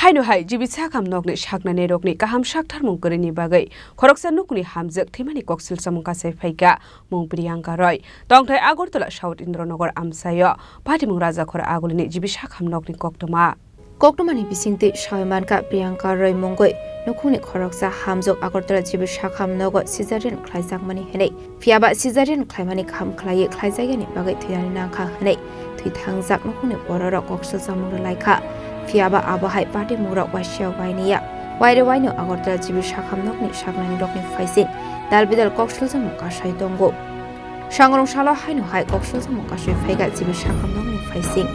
haino hai jibi Saknainairokni Saknainairokni Kaham Saktharmung Kwrwini Bagwi Khoroksa Nukhungni Hamjwk thimani koksil samungka Thwikha mung Priyanka Roy tongthai Agartala South Indranagar amsayo Bhatimung Raja Khora agulini jibi Saknainairokni Koktomani bisingti Shaimanka Priyanka Roy mungoi Nukhungni Khoroksa Hamjwk Agartala jibi Saknainairok cesarean khlaijak hene fiaba cesarean khlaimani kham khlai khlaijagani bagwi thirani nangkha hene thwithangjak Nukhungni bororok koksil samung laikha fiaba abahai party murok wasya wainiya waire waino Agartala jibi Saknainairokni faising dalbidal koksil samung kasai tongo sangrong salo haino hai koksil samung kasai faiga jibi Saknainairokni faising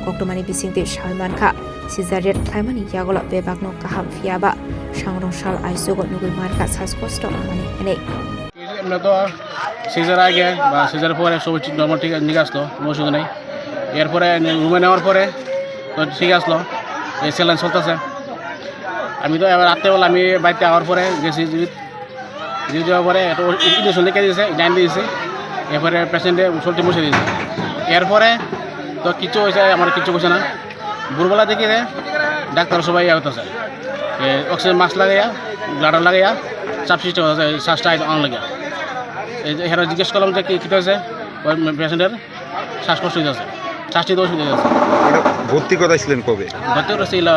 koktomani bisingti Shaimanka cesarean khlaimani yagola bebakno kaham fiaba sangrong sal aisogo nugui marka saskosto amani hene আমরা তো caesar আগে বা caesar পরে সব normal ঠিক আসলো কোনো অসুবিধা নেই এরপরে রুমে নেওয়ার পরে তো ঠিক আসলো এই স্যালাইন চলতেছে আমি তো এবার রাত্রেবেলা আমি বাড়িতে আওয়ার পরে গেছি জিবি যাওয়ার পরে একটা ইঞ্জেকশন লিখে দিয়েছে জান দিয়েছে এরপরে পেশেন্টে চলতে বসে দিয়েছে এরপরে তো কিছু হয়েছে আমার কিছু হয়েছে না ভোরবেলা দেখি ডাক্তার সবাই হতেছে অক্সিজেন মাস্ক লাগাইয়া ব্লাডার লাগাইয়া চাপ সিস্টেম হচ্ছে শ্বাসটা অন লাগিয়া এরা জিজ্ঞেস করলাম যে কী হয়েছে ওই পেশেন্টের শ্বাসকষ্ট হইতেছে শ্বাস নিতে অসুবিধা হয়েছে ভর্তি করাইছিলেন কবে? ভর্তি করেছিল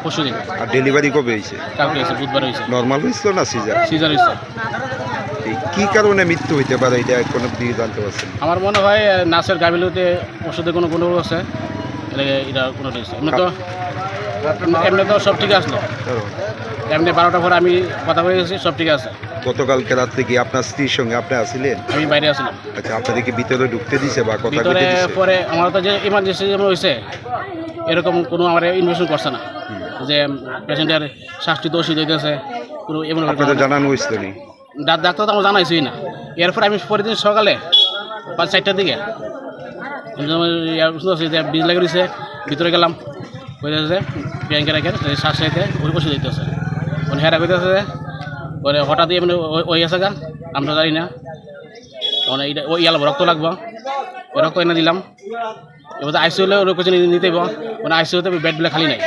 পরশুদিন। আর ডেলিভারি কবে হয়েছে? কালকে হয়েছে, বুধবার হয়েছে। নর্মাল হয়েছিল না সিজার? সিজার হয়েছে। কি কারণে মৃত্যু হইতে পারে এটা কোনো দিকে জানতে পারছেন? আমার মনে হয় নার্সের গাফিলতিতে ওষুধে কোনো গন্ডগোল আছে, এটা কোনো এমনি তো সব ঠিক আসলো, এমনি 12টার পরে আমি কথা বলে গেছি, সব ঠিক আছে। গতকালকে রাত্রে কি আপনার স্ত্রীর সঙ্গে আপনি আসছিলেন? আমি বাইরে আসলাম। আচ্ছা, আপনাদেরকে ভিতরে ঢুকতে দিছে বা কথা ভিতরে পরে আমার তো যে ইমার্জেন্সি যেমন হয়েছে এরকম কোনো আমার ইনভেস্টমেন্ট করছে না যে পেশেন্টের শ্বাসটি তো অসুবিধা হইতেছে কোনো এমন আপনাদের জানানো হয়েছিল নি? ডাক্তার তো আমার জানাইছি না। এরপর আমি পরের দিন সকালে 5-4টার দিকে বীজ লাগিয়ে দিয়েছে, ভিতরে গেলাম, কইতেছে ব্যাংকে রেখে শ্বাস চাইতে ওষুধ দিতেছে, মানে হেরা কইতেছে পরে হঠাৎ মানে ওই আছে গা আমরা জানি না, মানে এইটা ওই ইয়াল রক্ত লাগবো, ওই রক্ত এনে দিলাম। এবার আইসিইউলে ওর কিছু নিতে মানে আইসিইউতে বেডগুলো খালি নাই।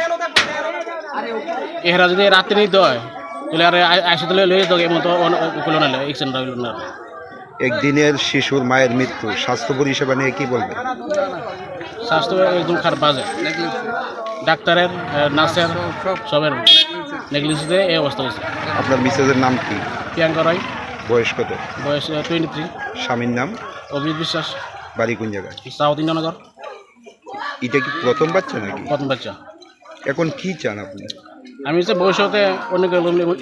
এরা যদি রাত্রে নিতে হয় তাহলে আর আইসিইউতে লয়ে যেত, এমন তো কোনো না এক্সিডেন্ট হইল না। একদিনের শিশুর মায়ের মৃত্যু স্বাস্থ্য পরিষেবা নিয়ে কি বলবেন? স্বাস্থ্য একদম খারাপ, বাজে। ডাক্তারের, নার্সের সবের নেগলিজেন্সে এই অবস্থা হয়েছে। আপনার মিসেসের নাম কি? প্রিয়াঙ্কা রয়। বয়স কত? বয়স 23। স্বামীর নাম? অভিজিৎ বিশ্বাস। বাড়ি কোন জায়গায়? সাউথ ইন্দ্রনগর। এটা কি প্রথম বাচ্চা নাকি? প্রথম বাচ্চা। এখন কি চান আপনি? আমি যে ভবিষ্যতে অনেক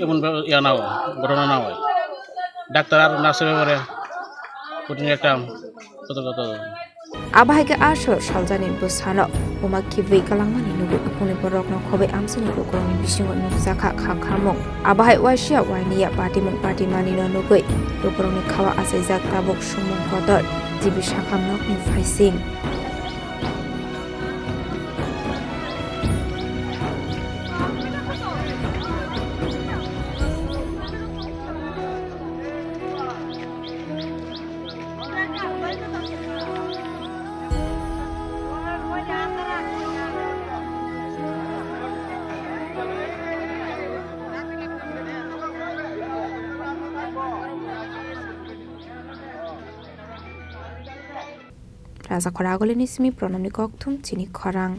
এমন ইয়া না হয়, ঘটনা না হয়, ডাক্তার আর নার্সের ব্যাপারে কঠিন একটা কত Abahai ke asal saljanin busano uma kiwi kalangmani nugu ukuni borokno khobe amsini ukuroni bisingo nukzaka Saktharmung abahai wasia wainiya partimani no nugui ukuroni khawa asaijak tabuk sumung kodor jibi Saknainairokni faising Raja Khora agulini simi pronamni kokthum Chini Khorang.